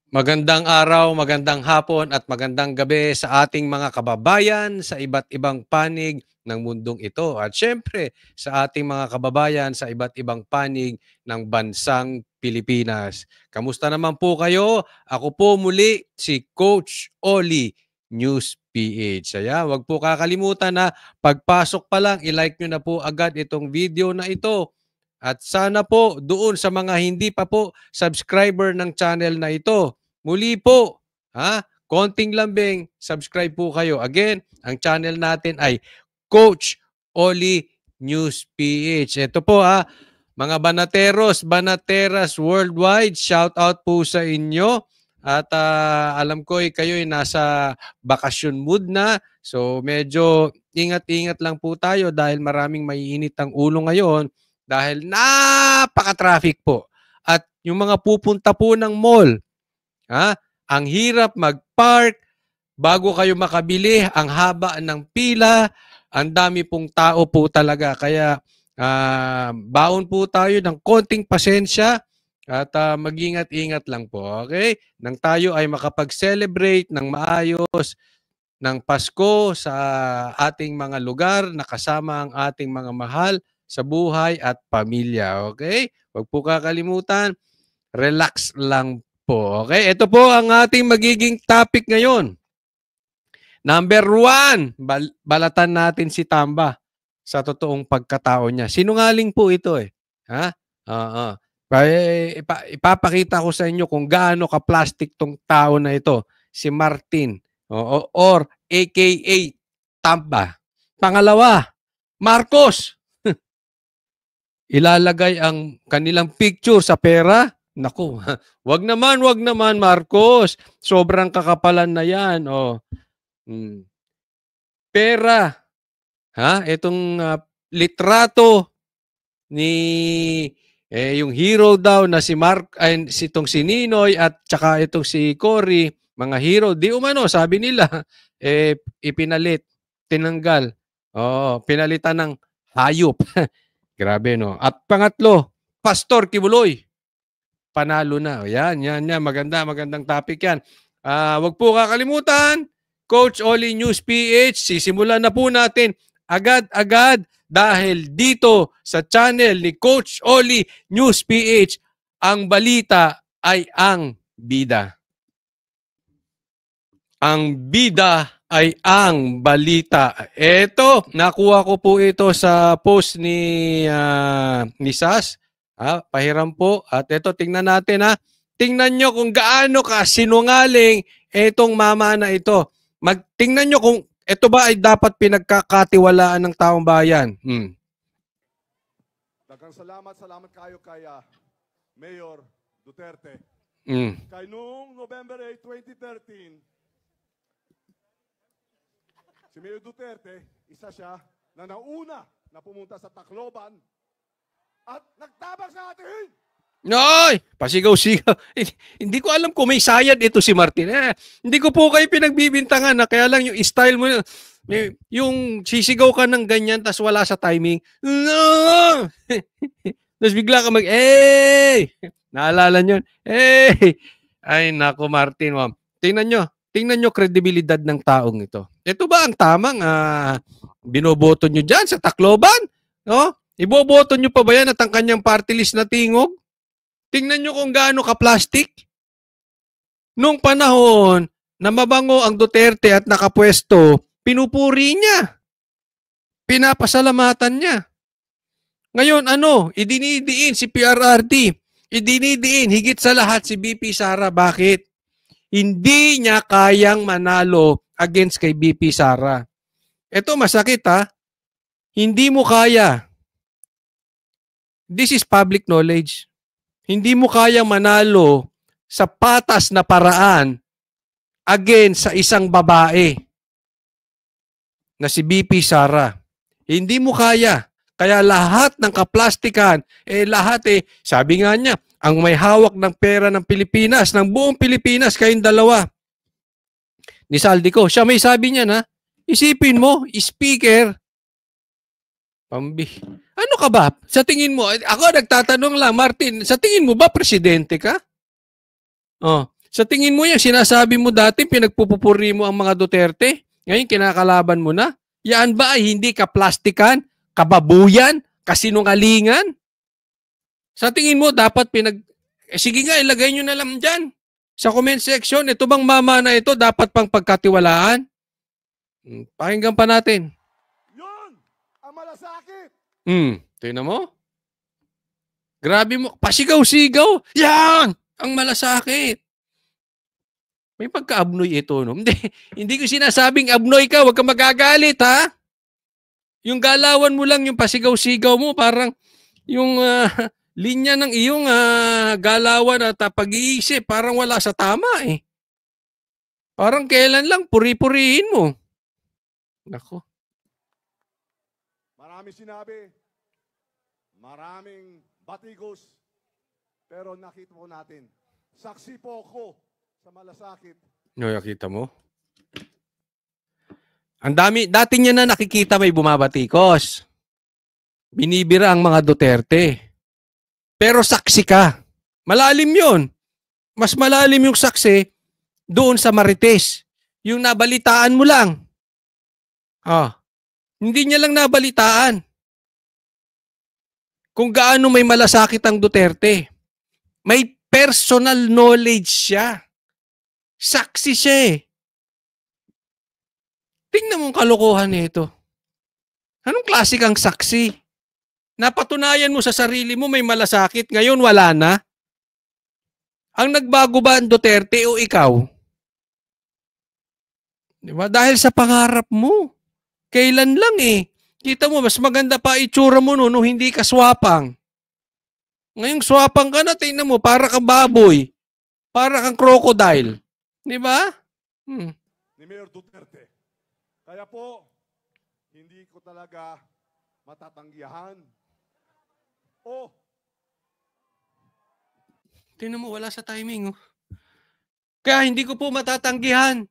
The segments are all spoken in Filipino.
Magandang araw, magandang hapon at magandang gabi sa ating mga kababayan sa iba't ibang panig ng mundong ito. At syempre sa ating mga kababayan sa iba't ibang panig ng bansang Pilipinas. Kamusta naman po kayo? Ako po muli si Coach Oli News PH. Ayan, wag po kakalimutan na pagpasok pa lang, i-like nyo na po agad itong video na ito. At sana po doon sa mga hindi pa po subscriber ng channel na ito, muli po, konting lambing, subscribe po kayo. Again, ang channel natin ay Coach Oli News PH. Ito po mga banateros, banateras worldwide, shout out po sa inyo. At alam ko kayo ay nasa bakasyon mood na. So medyo ingat-ingat lang po tayo dahil maraming maiinit ang ulo ngayon dahil napaka-traffic po. At yung mga pupunta po ng mall, ang hirap mag-park bago kayo makabili, ang haba ng pila, ang dami pong tao po talaga. Kaya baon po tayo ng konting pasensya at mag-ingat-ingat lang po. Okay? Nang tayo ay makapag-celebrate ng maayos ng Pasko sa ating mga lugar na kasama ang ating mga mahal sa buhay at pamilya. Okay? Huwag po kakalimutan, relax lang po. Okay? Ito po ang ating magiging topic ngayon. Number 1, balatan natin si Tamba sa totoong pagkatao niya. Sinungaling po ito eh. Oo. Ipapakita ko sa inyo kung gaano ka-plastic tong tao na ito. Si Martin. Or aka Tamba. Pangalawa, Marcos. Ilalagay ang kanilang picture sa pera. Naku, wag naman Marcos. Sobrang kakapalan na yan. Pera. Itong litrato ni yung hero daw na si itong si Ninoy at saka itong si Cory, mga hero, di umano, sabi nila, ipinalit, tinanggal. Pinalitan ng hayop. Grabe, no? At pangatlo, Pastor Kibuloy. Panalo na. Yan. Magandang topic yan. Wag po kakalimutan, Coach Oli News PH, sisimulan na po natin agad-agad dahil dito sa channel ni Coach Oli News PH, ang balita ay ang bida. Ang bida ay ang balita. Ito, nakuha ko po ito sa post ni Sas. Pahiram po. At ito, tingnan natin Tingnan nyo kung gaano ka sinungaling itong mama na ito. Tingnan nyo kung ito ba ay dapat pinagkakatiwalaan ng taong bayan. Daghang salamat kayo kay Mayor Duterte. Kay noong November 8, 2013, si Mayor Duterte, isa siya na nauna na pumunta sa Tacloban at nagtabak sa atin. Noy! Pasigaw-sigaw. Hindi ko alam kung may sayad ito si Martin. Hindi ko po kayo pinagbibintangan na kaya lang yung style mo, yung sisigaw ka ng ganyan tas wala sa timing. No! Tapos bigla ka naalala nyo? Ay, nako Martin. Tingnan nyo kredibilidad ng taong ito. Ito ba ang tamang binoboto nyo dyan sa Tacloban? No? Iboboto nyo pa ba yan at ang kanyang party list na tingog? Tingnan nyo kung gaano ka-plastic. Nung panahon na mabango ang Duterte at nakapwesto, pinupuri niya. Pinapasalamatan niya. Ngayon, idinidiin si PRRD. Idinidiin, higit sa lahat si BP Sara. Bakit? Hindi niya kayang manalo against kay BP Sara. Ito masakit Hindi mo kaya. This is public knowledge. Hindi mo kayang manalo sa patas na paraan against sa isang babae na si BP Sara. Hindi mo kaya. Kaya lahat ng kaplastikan, sabi nga niya, ang may hawak ng pera ng Pilipinas, ng buong Pilipinas, kayong dalawa. Ni Saldico, siya may sabi niya isipin mo, speaker, ano ka ba? Sa tingin mo, ako nagtatanong lang, Martin, sa tingin mo ba presidente ka? Sa tingin mo yan, sinasabi mo dati, pinagpupupuri mo ang mga Duterte? Ngayon, kinakalaban mo na? Yan ba ay hindi kaplastikan, kababuyan, kasinungalingan? Sa tingin mo, dapat sige nga, ilagay nyo na lang dyan. Sa comment section, ito bang mama na ito dapat pang pagkatiwalaan? Pakinggan pa natin. Yun ang malasakit. Tingnan mo. Grabe mo. Pasigaw-sigaw. Yan! Ang malasakit. May pagka-abnoy ito, no? Hindi ko sinasabing abnoy ka. Huwag ka magagalit, ha? Yung galawan mo lang, yung pasigaw-sigaw mo, parang yung linya ng iyong galawan at pag-iisip, parang wala sa tama, eh. Parang kailan lang, puri-purihin mo. Nako. Maraming sinabi, maraming batikos, pero nakita po natin, saksi po ako sa malasakit. Nakita mo? Ang dami, dati niya na nakikita may bumabatikos. Binibira ang mga Duterte. Pero saksi ka. Malalim yun. Mas malalim yung saksi doon sa Marites. Yung nabalitaan mo lang. Hindi niya lang nabalitaan. Kung gaano may malasakit ang Duterte. May personal knowledge siya. Saksi siya eh. Tingnan mo ang kalokohan nito. Anong klase kang saksi? Napatunayan mo sa sarili mo may malasakit, ngayon wala na? Ang nagbago ba ang Duterte o ikaw? Diba? Dahil sa pangarap mo. Kailan lang eh. Kita mo, mas maganda pa itsura mo no, hindi ka swapang. Ngayong swapang ka na, tingnan mo, para kang baboy. Para kang crocodile. Diba? Ni Mayor Duterte. Kaya po, hindi ko talaga matatanggihan. Tingnan mo, wala sa timing. Oh. Kaya hindi ko po matatanggihan.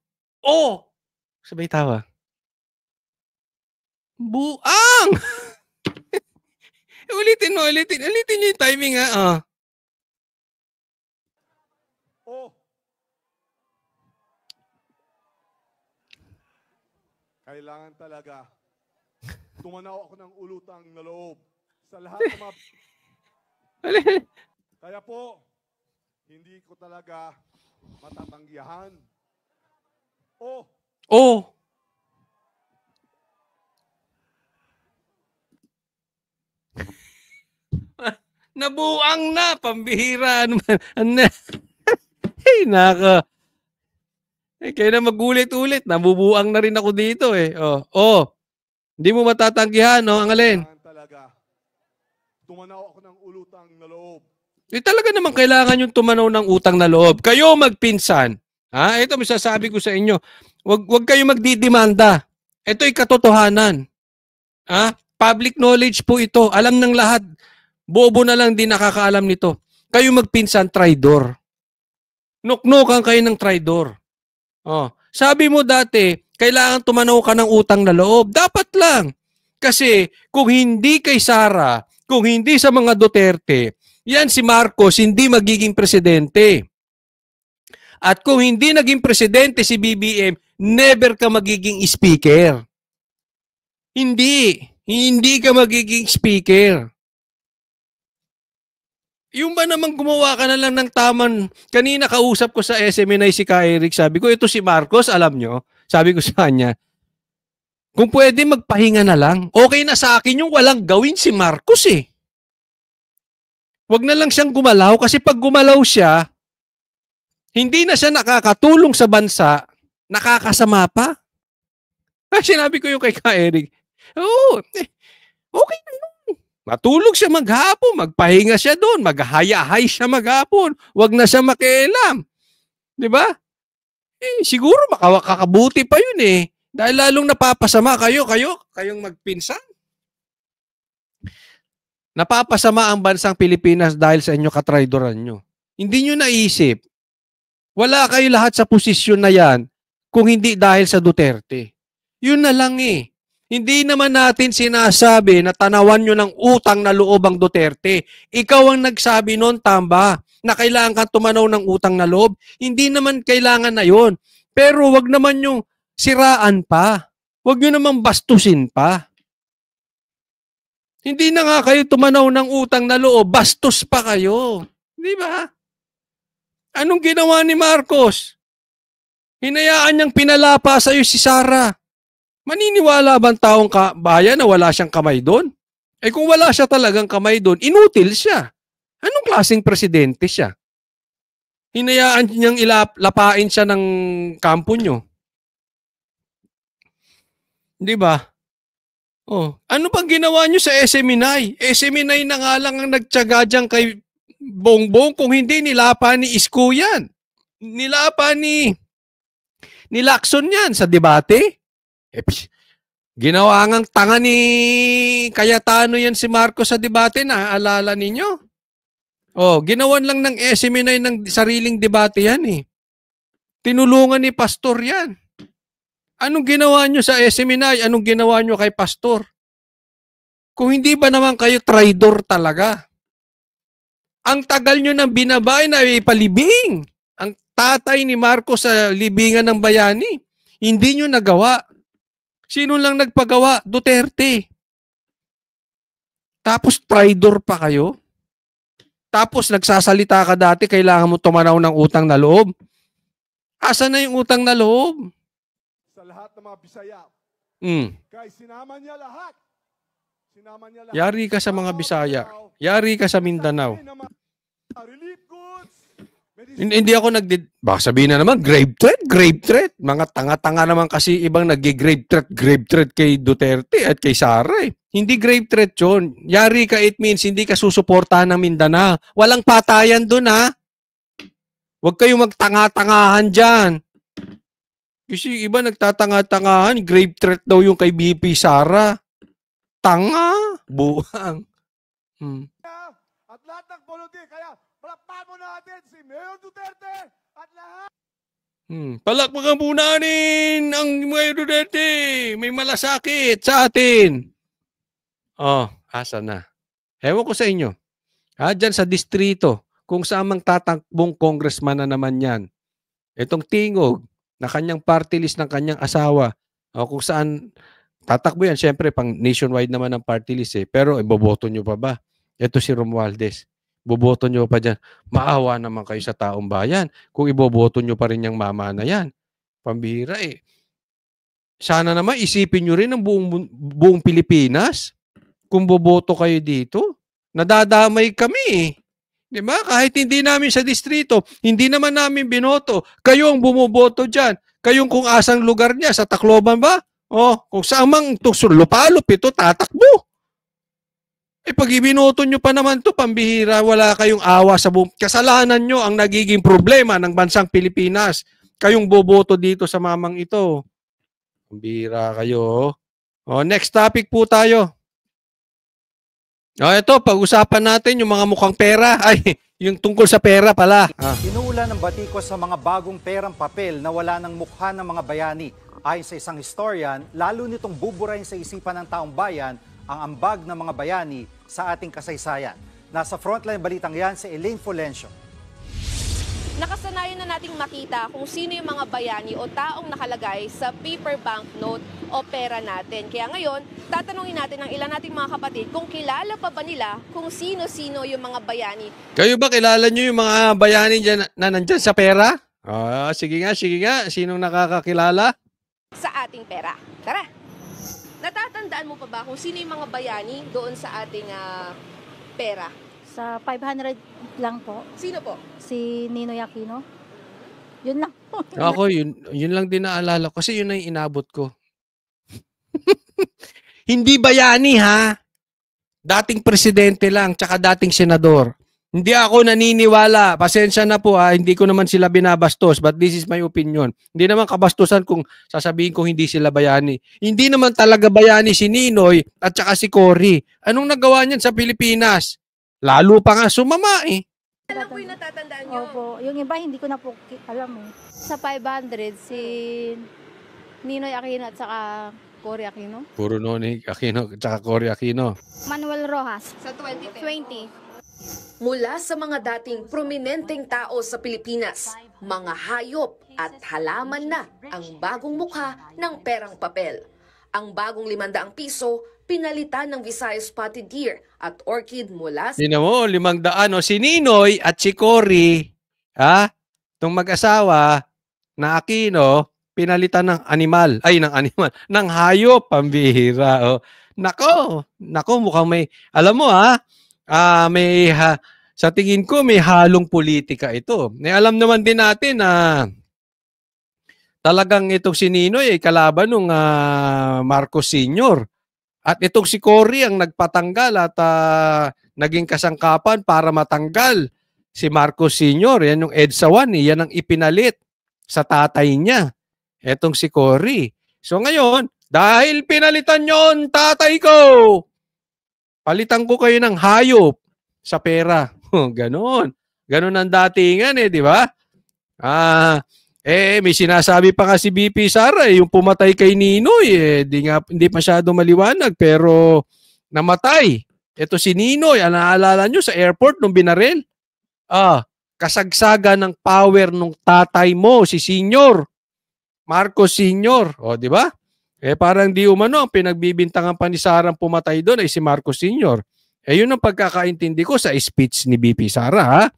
Sabay tawa. Buang! Ulitin mo. Ulitin niyo yung timing ha. Kailangan talaga tumanaw ako ng ulutang na loob sa lahat ng mga... Kaya po, hindi ko talaga matatanggihan. Nabuang na, pambihira. Hey, naka. Kaya na magulit-ulit. Nabubuang na rin ako dito eh. Hindi mo matatanggihan, no? Ang alin? Talaga, tumanaw ako ng ulutang na loob. Talaga naman kailangan yung tumanaw ng utang na loob. Kayo magpinsan. Ito masasabi ko sa inyo. Wag kayo magdidemanda. Ito'y katotohanan. Public knowledge po ito. Alam ng lahat. Bobo na lang din nakakaalam nito. Kayo magpinsan, traidor. Nuknukan kayo ng traidor. Sabi mo dati, kailangan tumanaw ka ng utang na loob. Dapat lang. Kasi kung hindi kay Sara, kung hindi sa mga Duterte, yan si Marcos hindi magiging presidente. At kung hindi naging presidente si BBM, never ka magiging speaker. Hindi ka magiging speaker. Yung ba naman gumawa ka na lang ng taman, kanina kausap ko sa SMNI si Ka Eric, sabi ko, ito si Marcos, alam nyo, sabi ko sa kanya, kung pwede magpahinga na lang, okay na sa akin yung walang gawin si Marcos eh. Wag na lang siyang gumalaw kasi pag gumalaw siya, hindi na siya nakakatulong sa bansa, nakakasama pa. Sinabi ko yung kay Ka Eric, okay na yun. Matulog siya maghapon, magpahinga siya doon, maghaya-hay siya maghapon, wag na siya makialam. Di ba? Siguro makakabuti pa yun eh. Dahil lalong napapasama kayong magpinsan. Napapasama ang bansang Pilipinas dahil sa inyo katraidoran nyo. Hindi nyo naisip. Wala kayo lahat sa posisyon na yan kung hindi dahil sa Duterte. Yun na lang eh. Hindi naman natin sinasabi na tanawan nyo ng utang na loob ang Duterte. Ikaw ang nagsabi noon, Tamba, na kailangan kang tumanaw ng utang na loob. Hindi naman kailangan na yon. Pero wag naman yung siraan pa. Wag nyo naman bastusin pa. Hindi na nga kayo tumanaw ng utang na loob, bastos pa kayo. Di ba? Anong ginawa ni Marcos? Hinayaan niyang pinalapa sa'yo si Sara. Maniniwala bang taong bayan na wala siyang kamay doon? Eh kung wala siya talagang kamay doon, inutil siya. Anong klaseng presidente siya? Hinayaan niyang lapain siya ng kampo nyo. Di ba? Oh, ano pang ginawa nyo sa SMNI? SMNI na nga lang ang nagtyaga dyan kay Bongbong kung hindi nilapa ni Isko yan. Nilapa ni Lacson yan sa debate. Ginawa ngang tanga ni Cayetano yan si Marcos sa debate, naaalala ninyo? Oh, ginawan lang ng SMNI ng sariling debate yan eh. Tinulungan ni Pastor yan. Anong ginawa nyo sa SMNI? Anong ginawa nyo kay Pastor? Kung hindi ba naman kayo traidor talaga? Ang tagal nyo nang binabay na ipalibing. Ang tatay ni Marcos sa libingan ng bayani. Hindi nyo nagawa. Sino lang nagpagawa? Duterte. Tapos traidor pa kayo? Tapos nagsasalita ka dati, kailangan mo tumanaw ng utang na loob. Asa na yung utang na loob? Sa lahat ng mga Bisaya. Kaya sinama niya lahat. Sinama niya lahat. Yari ka sa mga Bisaya. Yari ka sa Mindanao. Relief goods. Hindi ako baka sabihin na naman, grave threat. Mga tanga-tanga naman kasi ibang grave threat kay Duterte at kay Sara eh. Hindi grave threat yun. Yari ka, it means hindi ka susuportahan ng Mindanao. Walang patayan dun ha. Huwag kayong magtanga-tangahan dyan. Kasi iba nagtatanga-tangahan, grave threat daw yung kay BP Sara. Tanga, buang. At lahat ng politik, kaya palakpakan mo natin si Mayor Duterte at lahat. Palakpakan po natin ang Mayor Duterte. May malasakit sa atin. Oh, asa na? Ewan ko sa inyo. Dyan sa distrito, kung saan mang tatakbong congressman na naman yan. Itong Tingog, na kanyang party list ng kanyang asawa. O kung saan tatakbo yan, syempre pang nationwide naman ang party list eh. Pero iboboto nyo pa ba? Ito si Romualdez. Boboto nyo pa dyan. Maawa naman kayo sa taong bayan. Kung iboboto nyo pa rin yung mama na yan. Pambihira eh. Sana naman isipin nyo rin ang buong Pilipinas. Kung boboto kayo dito. Nadadamay kami eh. Di ba? Kahit hindi namin sa distrito, hindi naman namin binoto. Kayo ang bumoboto dyan. Kayong kung asang lugar niya, sa Tacloban ba? O, kung saan mang lupalop ito, tatakbo. Eh pag ibinoto nyo pa naman to, pambihira, wala kayong awa sa buong. Kasalanan nyo ang nagiging problema ng bansang Pilipinas. Kayong boboto dito sa mamang ito. Pambihira kayo. O, next topic po tayo. Ito, pag-usapan natin yung mga mukhang pera. Ay, yung tungkol sa pera pala. Inuulan ng batikos sa mga bagong perang papel na wala ng mukha ng mga bayani. Ayon sa isang historian, lalo nitong buburahin sa isipan ng taong bayan ang ambag ng mga bayani sa ating kasaysayan. Nasa frontline balitang yan si Elaine Fulencio. Nakasanayan na nating makita kung sino yung mga bayani o taong nakalagay sa paper banknote o pera natin. Kaya ngayon, tatanungin natin ng ilan nating mga kapatid kung kilala pa ba nila kung sino-sino yung mga bayani. Kayo ba kilala nyo yung mga bayani dyan na nandyan sa pera? Sige nga. Sinong nakakakilala? Sa ating pera. Tara! Natatandaan mo pa ba kung sino yung mga bayani doon sa ating pera? Sa 500 lang po. Sino po? Si Ninoy Aquino. Yun lang po. Ako, yun lang din naalala ko. Kasi yun na yung inabot ko. Hindi bayani ha. Dating presidente lang, tsaka dating senador. Hindi ako naniniwala. Pasensya na po ha. Hindi ko naman sila binabastos. But this is my opinion. Hindi naman kabastusan kung sasabihin kong hindi sila bayani. Hindi naman talaga bayani si Ninoy at tsaka si Cory. Anong nagawa niyan sa Pilipinas? Lalo pa nga sumama eh. Alam po yung natatandaan nyo. Opo. Yung iba, hindi ko na po alam eh. Sa 500, si Ninoy Aquino at saka Cory Aquino. Puro Ninoy Aquino at saka Cory Aquino. Manuel Rojas. Sa 2010. 20. Mula sa mga dating prominenteng tao sa Pilipinas, mga hayop at halaman na ang bagong mukha ng perang papel. Ang bagong 500 piso, pinalitan ng Visayas Spotted Deer at Orchid mula sa Tingnan mo, 500, o, si Ninoy at si Cory, ha? Itong mag-asawa na Aquino, pinalitan ng animal, ng hayop, pambihira. O. Nako, mukhang may, alam mo sa tingin ko may halong politika ito. Alam naman din natin na talagang itong si Ninoy ay kalaban ng Marcos Sr. At itong si Cory ang nagpatanggal at naging kasangkapan para matanggal si Marcos Sr. Yan yung EDSA 1, yan ang ipinalit sa tatay niya. Etong si Cory. So ngayon, dahil pinalitan yon tatay ko, palitan ko kayo ng hayop sa pera. Ganon. Ganon ang datingan di ba? May sinasabi pa nga si BP Sara, yung pumatay kay Ninoy, hindi masyado maliwanag, pero namatay. Ito si Ninoy, naalala nyo sa airport nung binaril? Kasagsaga ng power nung tatay mo, si Senior. Marcos Senior. Di ba? Parang di umano, ang pinagbibintangan pa ni Sarang pumatay doon ay si Marcos Senior. Yun ang pagkakaintindi ko sa speech ni BP Sara,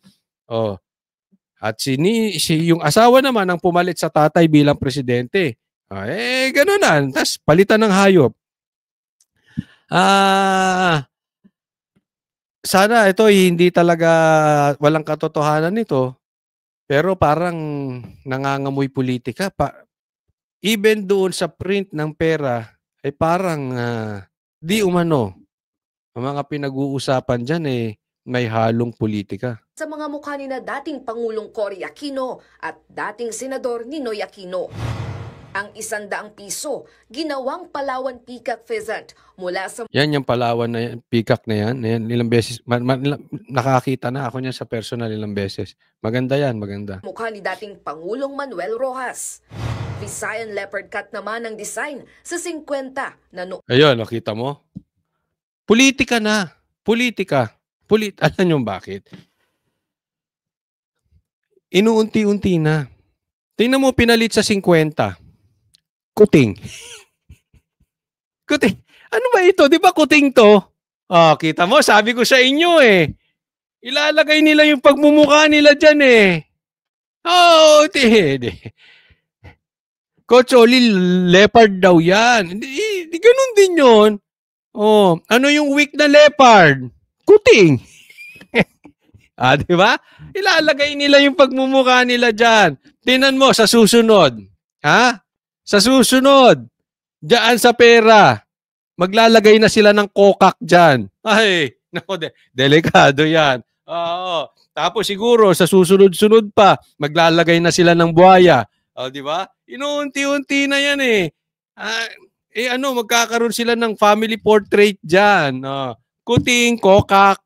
At yung asawa naman ang pumalit sa tatay bilang presidente. Gano'n na. Tapos palitan ng hayop. Sana ito hindi talaga walang katotohanan nito. Pero parang nangangamoy politika. Even doon sa print ng pera, ay parang di umano. Ang mga pinag-uusapan dyan may halong politika. Sa mga mukha ni na dating Pangulong Cory Aquino at dating Senador Ninoy Aquino. Ang 100 piso, ginawang Palawan Peacock Pheasant mula sa... Yan yung Palawan na yan, peacock na yan. Ilang beses, nakakita na ako niyan sa personal ilang beses. Maganda yan, maganda. Mukha ni dating Pangulong Manuel Rojas. Visayan leopard cut naman ang design sa 50 na Ayun, nakita mo? Politika na. Politika. Alam niyo bakit? Inuunti-unti na. Tingnan mo pinalit sa 50. Kuting. Kuting. Ano ba ito? Di ba kuting to? Kita mo, sabi ko sa inyo ilalagay nila yung pagmumukha nila dyan Coach Oli, leopard daw yan. Di ganun din yun. Ano yung weak na leopard? Kuting. Di ba? Ilalagay nila yung pagmumukha nila dyan. Tingnan mo sa susunod. Sa susunod. Diyan sa pera. Maglalagay na sila ng kokak dyan. Delikado yan. Tapos siguro sa susunod-sunod pa, maglalagay na sila ng buhaya. Di ba? Inuunti-unti na yan magkakaroon sila ng family portrait dyan. Kuting, kokak,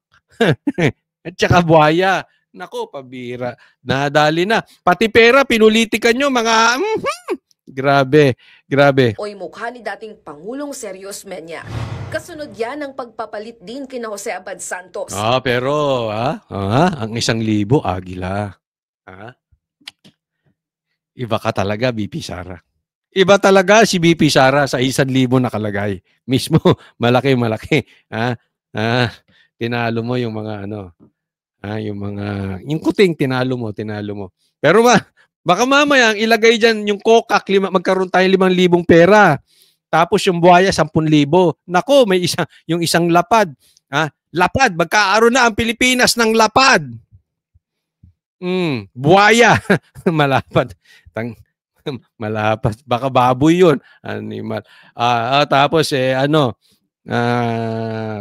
at saka buhaya. Nako, pabira. Nadali na. Pati pera, pinulitikan nyo, mga... Grabe. Oy mukha ni dating Pangulong Serios Menya. Kasunod yan ang pagpapalit din kina Jose Abad Santos. Pero, ang 1,000, agila. Iba ka talaga, BP Sara. Iba talaga si BP Sara sa 1,000 nakalagay. Mismo, malaki. Tinalo mo yung mga yung kuting tinalo mo. Pero baka mamaya ang ilagay diyan yung kokak, magkaroon tayo 5,000 pera. Tapos yung buhaya 10,000. Nako, may yung isang lapad. Lapad, magkaaroon na ang Pilipinas ng lapad. Buhaya, malapad. Malapas. Baka baboy yun. Animal. Tapos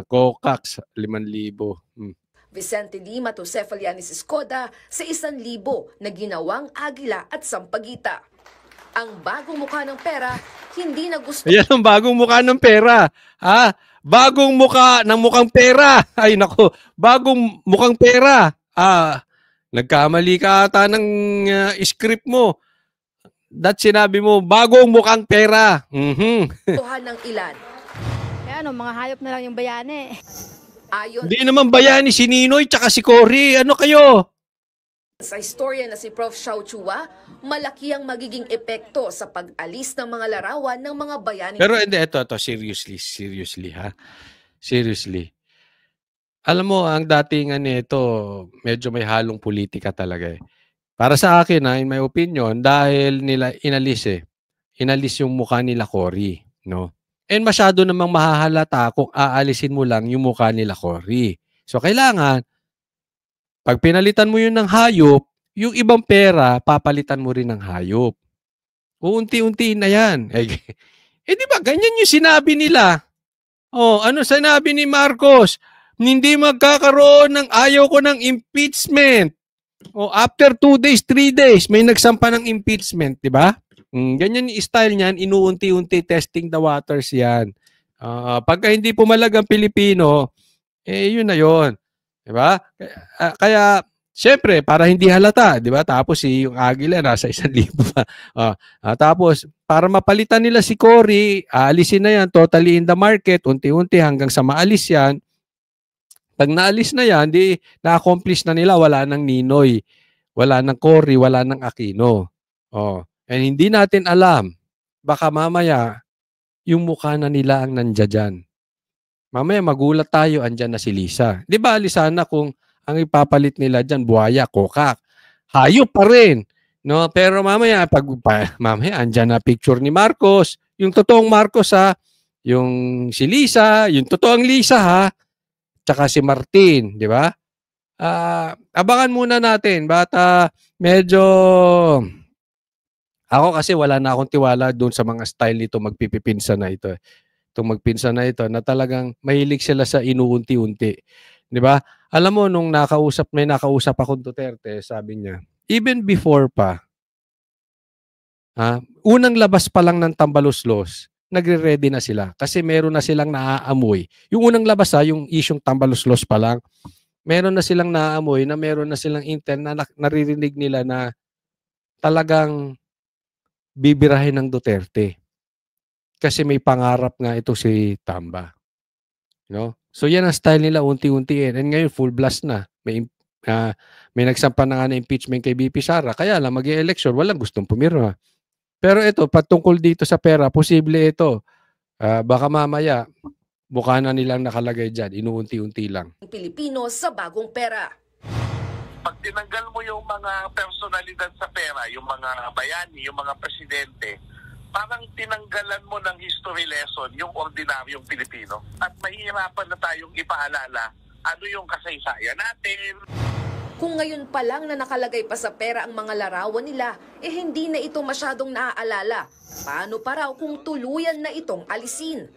kokaks 5,000. Vicente Lima to Cephalianis Escoda sa 1,000 na ginawang agila at sampagita. Ang bagong mukha ng pera, hindi na gusto... Yan ang bagong mukha ng pera. Bagong mukha ng mukhang pera. Ay nako, bagong mukhang pera. Nagkamali ka ata ng script mo. Sinabi mo, bagong mukhang pera. Tuhan ng ilan. Mga hayop na lang yung bayani. Ayon Hindi naman bayani si Ninoy tsaka si Cory. Ano kayo? sa historian na si Prof. Xiao Chua, malaki ang magiging epekto sa pag-alis ng mga larawan ng mga bayani. Pero hindi, ito, seriously ha. Seriously. Alam mo, ang datingan nito, medyo may halong politika talaga eh. Para sa akin, in my opinion, dahil nila inalis yung mukha nila Cory, no? And masyado namang mahahalata kung aalisin mo lang yung mukha nila Cory. So, kailangan, pag pinalitan mo yun ng hayop, yung ibang pera, papalitan mo rin ng hayop. Uunti-unti na yan. Di ba, ganyan yung sinabi nila. Oh, ano sinabi ni Marcos? Hindi magkakaroon ng ayaw ko ng impeachment. Oh, after 2 days, 3 days, may nagsampa ng impeachment, di ba? Ganyan yung style niyan, inuunti-unti testing the waters yan. Pagka hindi pumalag ang Pilipino, yun na yun. Di ba? Kaya, syempre, para hindi halata, di ba? Tapos yung Aguila, nasa 1,000 pa. Tapos, para mapalitan nila si Cory, aalisin na yan, totally in the market, unti-unti hanggang sa maalis yan. Pag naalis na yan, di na-accomplish na nila, wala ng Ninoy, wala ng Cory, wala ng Aquino. And hindi natin alam, baka mamaya, yung mukha na nila ang nandiyan. Mamaya magulat tayo, andyan na si Lisa. Di ba, Alisana, kung ang ipapalit nila dyan, buhaya, kokak, hayop pa rin. No? Pero mamaya, mamaya, andyan na picture ni Marcos, yung totoong Marcos ha, yung si Lisa, yung totoong Lisa ha, tsaka si Martin, di ba? Abangan muna natin, medyo, ako kasi wala na akong tiwala doon sa mga style nito, magpipipinsa na ito. Itong magpinsan na ito, na talagang mahilig sila sa inuunti-unti. Di ba? Alam mo, nung may nakausap akong Duterte, sabi niya, even before pa, unang labas pa lang ng Tambaluslos, nagre-ready na sila. Kasi meron na silang naaamoy. Yung unang labas yung isyong Tambaluslos pa lang, meron na silang naaamoy, na meron na silang intel na naririnig nila na talagang bibirahin ng Duterte. Kasi may pangarap nga ito si Tamba. No? So yan ang style nila, unti-unti. And ngayon, full blast na. May nagsampa na nga na impeachment kay BP Sara. Kaya lang, mag-e-election, walang gustong pumirma. Pero ito, patungkol dito sa pera, posible ito. Baka mamaya, mukha na nilang nakalagay dyan. Inuunti-unti lang. Pilipino sa bagong pera. Pag tinanggal mo yung mga personalidad sa pera, yung mga bayani, yung mga presidente, parang tinanggalan mo ng history lesson yung ordinaryong Pilipino. At mahihirapan na tayong ipaalala ano yung kasaysayan natin. Kung ngayon pa lang na nakalagay pa sa pera ang mga larawan nila, hindi na ito masyadong naaalala. Paano pa raw kung tuluyan na itong alisin?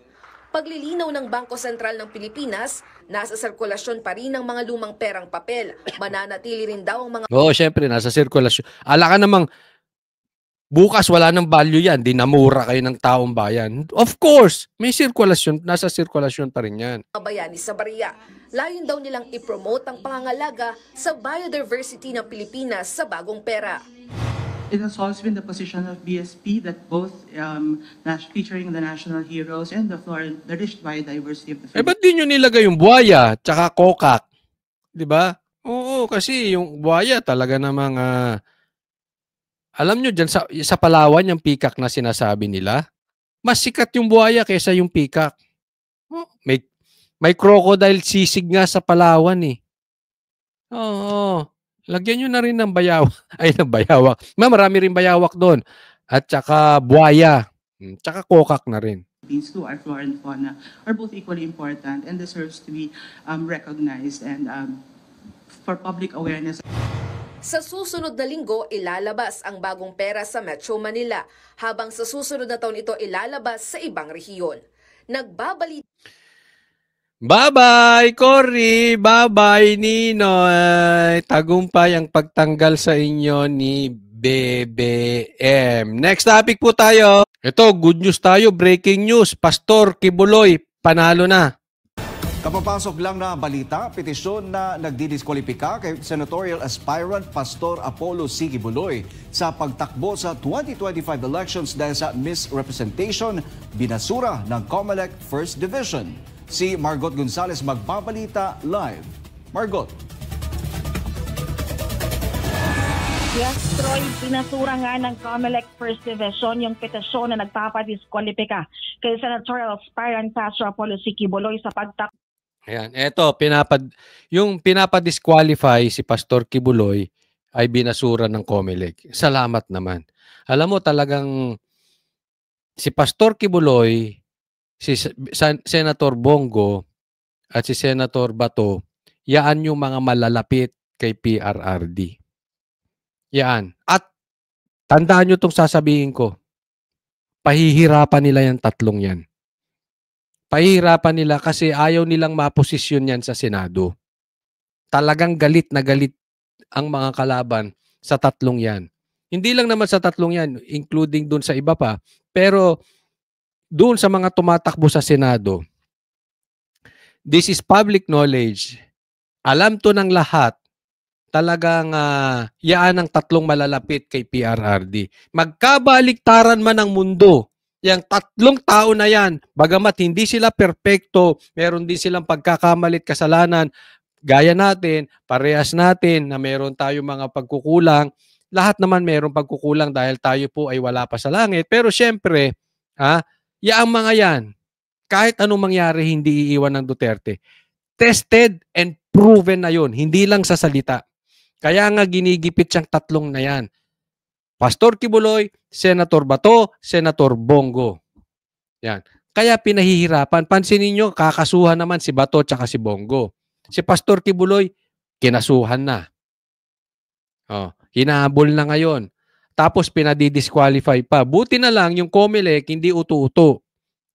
Paglilinaw ng Bangko Sentral ng Pilipinas, nasa sirkulasyon pa rin ang mga lumang perang papel. Mananatili rin daw ang mga... Oo, syempre, nasa sirkulasyon. Ala ka namang, bukas wala nang value yan, dinamura kayo ng taong bayan. Of course, may sirkulasyon, nasa sirkulasyon pa rin yan. Bayani sa Bariya. Layon daw nilang i-promote ang pangangalaga sa biodiversity ng Pilipinas sa bagong pera. It has always been the position of BSP that both featuring the national heroes and the rich biodiversity of the Philippines. Ba't di nyo nilagay yung buhaya tsaka kokak? Di ba? Oo, kasi yung buhaya talaga namang... alam nyo dyan, sa Palawan, yung peacock na sinasabi nila, mas sikat yung buhaya kaysa yung peacock. May crocodile sisig nga sa Palawan eh. Oo. Lagyan nyo na rin ng bayawak. Ng bayawak. Marami rin bayawak doon. At saka buhaya. Tsaka kokak na rin. These two, our flora and fauna, are both equally important and deserves to be recognized and for public awareness. Sa susunod na linggo, ilalabas ang bagong pera sa Metro Manila, habang sa susunod na taon ito ilalabas sa ibang rehiyon. Nagbabalita. Bye-bye, Cory! Bye-bye, Ninoy! Tagumpay ang pagtanggal sa inyo ni BBM. Next topic po tayo. Ito, good news tayo. Breaking news. Pastor Kibuloy, panalo na. Kapapasok lang na balita, petisyon na nagdidiskwalipika kay senatorial aspirant Pastor Apollo C. Kibuloy sa pagtakbo sa 2025 elections dahil sa misrepresentation, binasura ng COMELEC First Division. Si Margot Gonzales magbabalita live. Margot. Yes, Troy, pinasura nga ng COMELEC First Division yung petisyon na nagpapadiskwalipika kay senatorial aspirant Pastor Apollo C. Kibuloy sa pagtakbo. Ayan, eto, yung pinapadisqualify si Pastor Kibuloy ay binasura ng COMELEC. Salamat naman. Alam mo talagang si Pastor Kibuloy, si Senator Bongo at si Senator Bato, yaan yung mga malalapit kay PRRD. Yan. At tandaan nyo itong sasabihin ko. Pahihirapan nila yung tatlong yan. Pahihirapan nila kasi ayaw nilang maposisyon yan sa Senado. Talagang galit na galit ang mga kalaban sa tatlong yan. Hindi lang naman sa tatlong yan, including dun sa iba pa. Pero dun sa mga tumatakbo sa Senado, this is public knowledge. Alam to ng lahat. Talagang yaan ang tatlong malalapit kay PRRD. Magkabaliktaran man ang mundo, yung tatlong tao na yan, bagamat hindi sila perpekto, meron din silang pagkakamalit kasalanan, gaya natin, parehas natin na meron tayo mga pagkukulang, lahat naman meron pagkukulang dahil tayo po ay wala pa sa langit. Pero syempre, yaang mga yan, kahit anong mangyari, hindi iiwan ng Duterte. Tested and proven na yun, hindi lang sa salita. Kaya nga ginigipit siyang tatlong na yan. Pastor Kibuloy, Senator Bato, Senator Bongo. Yan. Kaya pinahihirapan. Pansinin nyo, kakasuhan naman si Bato at si Bongo. Si Pastor Kibuloy, kinasuhan na. Hinahabol na ngayon. Tapos pinadidisqualify pa. Buti na lang yung COMELEC hindi uto-uto.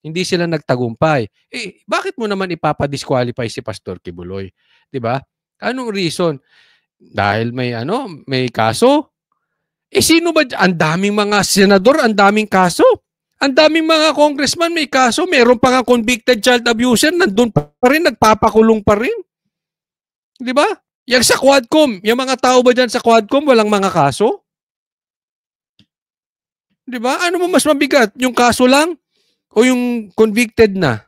Hindi sila nagtagumpay. Bakit mo naman ipapadisqualify si Pastor Kibuloy? 'Di ba? Anong reason? Dahil may kaso? Sino ba? Ang daming mga senador, ang daming kaso. Ang daming mga congressman may kaso. Meron pa nga convicted child abuser, nandun pa rin, nagpapakulong pa rin. Di ba? Yung sa Quadcom, yung mga tao ba dyan sa Quadcom, walang mga kaso? Di ba? Ano mo mas mabigat? Yung kaso lang? O yung convicted na?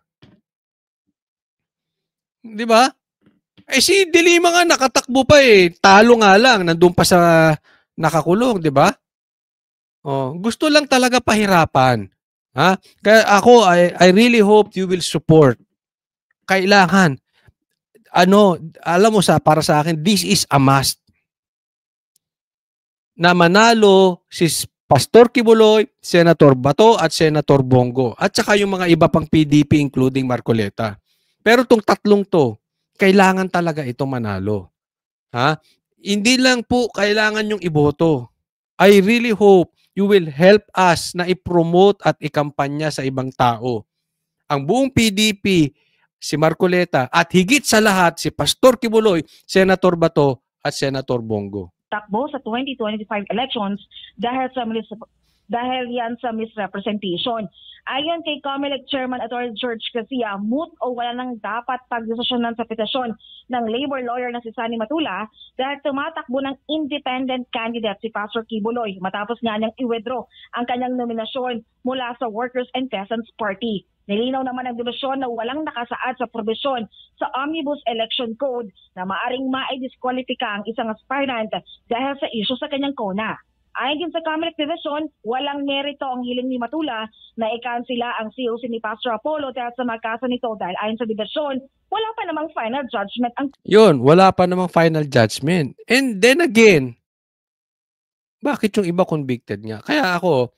Di ba? Si De Lima nga nakatakbo pa talo nga lang, nandun pa sa nakakulong, di ba? Gusto lang talaga pahirapan. Kaya ako, I really hope you will support. Kailangan. Alam mo para sa akin, this is a must. Na manalo si Pastor Kibuloy, Senator Bato at Senator Bongo. At saka yung mga iba pang PDP including Marcoleta. Pero tong tatlong to, kailangan talaga itong manalo. Hindi lang po kailangan yung iboto. I really hope you will help us na i-promote at ikampanya sa ibang tao. Ang buong PDP, si Marcoleta, at higit sa lahat si Pastor Kibuloy, Senator Bato at Senator Bongo. Takbo sa 2025 elections dahil yan sa misrepresentation. Ayon kay COMELEC Chairman Atty. George Garcia, moot o wala nang dapat pagdesisyonan sa petisyon ng labor lawyer na si Sunny Matula dahil tumatakbo ng independent candidate si Pastor Kibuloy matapos nga niyang i-withdraw ang kanyang nominasyon mula sa Workers and Peasants Party. Nilinaw naman ang dibisyon na walang nakasaad sa probisyon sa Omnibus Election Code na maaring maidiskwalipika ang isang aspirant dahil sa isyu sa kanyang kona. Ayon din sa COMELEC Division, walang merito ang hiling ni Matula na ikansila ang COC ni Pastor Apollo dahil sa magkasa nito dahil ayon sa Division, wala pa namang final judgment. Wala pa namang final judgment. And then again, bakit yung iba convicted nga? Kaya ako,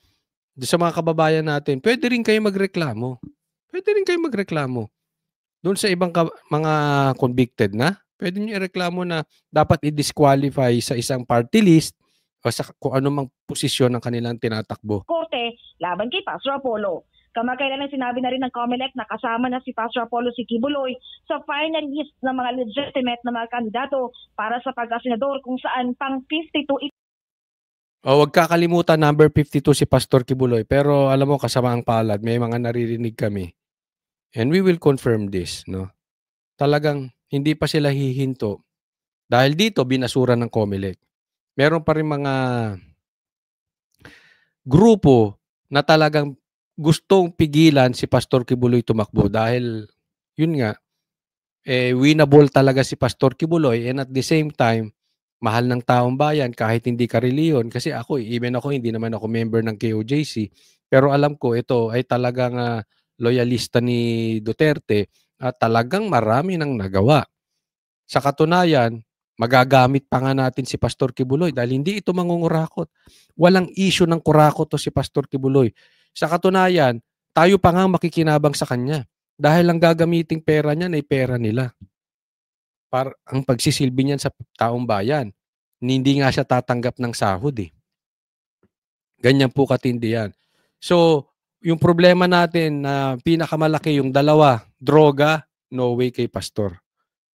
sa mga kababayan natin, pwede rin kayo magreklamo. Doon sa ibang mga convicted na, pwede nyo ireklamo na dapat i-disqualify sa isang party list o sa kung anumang posisyon ng kanilang tinatakbo. Korte, laban kay Pastor Apollo. Kamakailan sinabi na rin ng COMELEC na kasama na si Pastor Apollo C. Kibuloy sa final list ng mga legitimate na mga kandidato para sa pagkasenador kung saan pang 52 Huwag kakalimutan number 52 si Pastor Kibuloy. Pero alam mo, kasama ang palad, may mga naririnig kami. And we will confirm this. Talagang hindi pa sila hihinto. Dahil dito, binasura ng COMELEC. Meron pa rin mga grupo na talagang gustong pigilan si Pastor Kibuloy tumakbo dahil yun nga, winnable talaga si Pastor Kibuloy, and at the same time, mahal ng taong bayan kahit hindi ka reliyon. Kasi ako, even ako, hindi naman ako member ng KOJC. Pero alam ko, ito ay talagang loyalista ni Duterte at talagang marami nang nagawa. Sa katunayan, magagamit pa nga natin si Pastor Kibuloy dahil hindi ito mangungurakot. Walang issue ng kurakot to si Pastor Kibuloy. Sa katunayan, tayo pa nga makikinabang sa kanya dahil ang gagamiting pera niya ay pera nila. Ang pagsisilbi niyan sa taong bayan. Hindi nga siya tatanggap ng sahod eh. Ganyan po katindi yan. So, yung problema natin na pinakamalaki yung dalawa, droga, no way kay Pastor.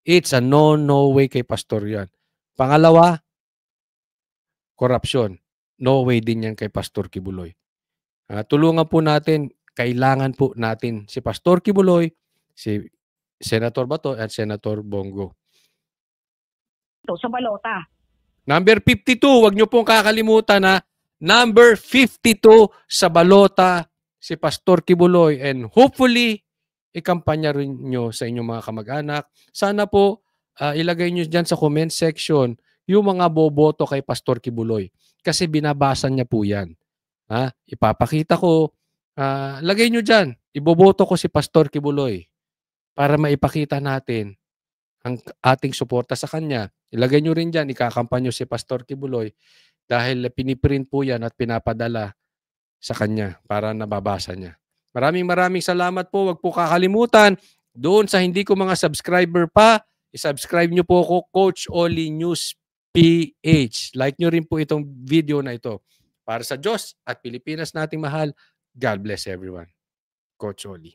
It's a no way kay Pastor yan. Pangalawa, korupsyon. No way din yan kay Pastor Kibuloy. Tulungan po natin, kailangan po natin si Pastor Kibuloy, si Senator Bato at Senator Bongo. Sa balota. Number 52, wag nyo pong kakalimutan na number 52 sa balota si Pastor Kibuloy, and hopefully ikampanya rin nyo sa inyong mga kamag-anak. Sana po ilagay nyo dyan sa comment section yung mga boboto kay Pastor Kibuloy kasi binabasa niya po yan. Ipapakita ko, lagay nyo dyan, iboboto ko si Pastor Kibuloy para maipakita natin ang ating suporta sa kanya. Ilagay nyo rin dyan, ikakampanyo si Pastor Kibuloy dahil piniprint po yan at pinapadala sa kanya para nababasa niya. Maraming salamat po. Huwag po kakalimutan, doon sa hindi ko mga subscriber pa, isubscribe nyo po ako, Coach Oli News PH. Like nyo rin po itong video na ito. Para sa Diyos at Pilipinas nating mahal, God bless everyone. Coach Oli.